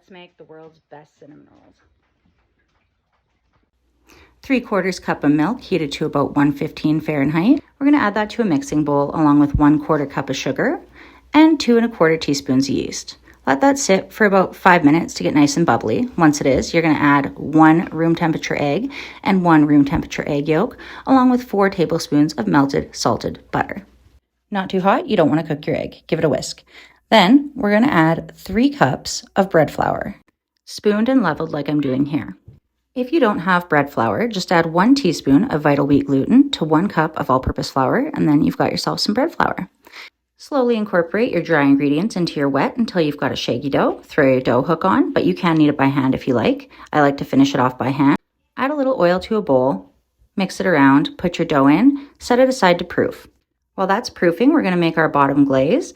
Let's make the world's best cinnamon rolls. 3/4 cup of milk heated to about 115 Fahrenheit. We're going to add that to a mixing bowl along with 1/4 cup of sugar and 2 1/4 teaspoons of yeast. Let that sit for about 5 minutes to get nice and bubbly. Once it is, you're going to add 1 room temperature egg and 1 room temperature egg yolk, along with 4 tablespoons of melted salted butter. Not too hot, you don't want to cook your egg. Give it a whisk. Then we're going to add 3 cups of bread flour, spooned and leveled like I'm doing here. If you don't have bread flour, just add 1 teaspoon of vital wheat gluten to 1 cup of all-purpose flour, and then you've got yourself some bread flour. Slowly incorporate your dry ingredients into your wet until you've got a shaggy dough. Throw your dough hook on, but you can knead it by hand if you like. I like to finish it off by hand. Add a little oil to a bowl, mix it around, put your dough in, set it aside to proof. While that's proofing, we're going to make our bottom glaze,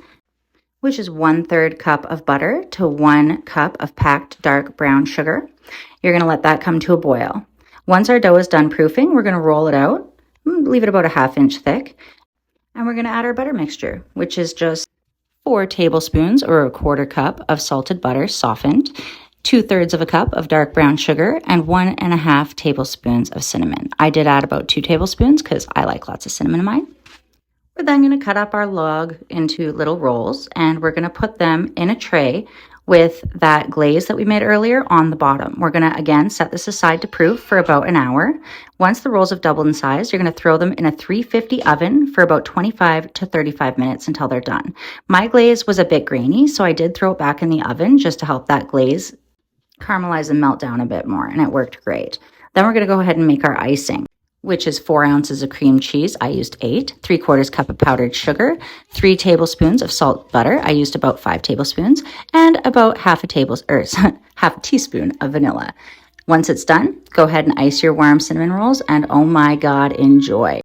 which is 1/3 cup of butter to 1 cup of packed dark brown sugar. You're going to let that come to a boil. Once our dough is done proofing, we're going to roll it out, leave it about a 1/2 inch thick, and we're going to add our butter mixture, which is just 4 tablespoons or 1/4 cup of salted butter softened, 2/3 of a cup of dark brown sugar, and 1 1/2 tablespoons of cinnamon. I did add about 2 tablespoons because I like lots of cinnamon in mine. We're then going to cut up our log into little rolls, and we're going to put them in a tray with that glaze that we made earlier on the bottom. We're going to, again, set this aside to proof for about an hour. Once the rolls have doubled in size, you're going to throw them in a 350 oven for about 25 to 35 minutes until they're done. My glaze was a bit grainy, so I did throw it back in the oven just to help that glaze caramelize and melt down a bit more, and it worked great. Then we're going to go ahead and make our icing, which is 4 ounces of cream cheese. I used 8, 3/4 cup of powdered sugar, 3 tablespoons of salt butter. I used about 5 tablespoons, and about half a teaspoon of vanilla. Once it's done, go ahead and ice your warm cinnamon rolls, and oh my God, enjoy.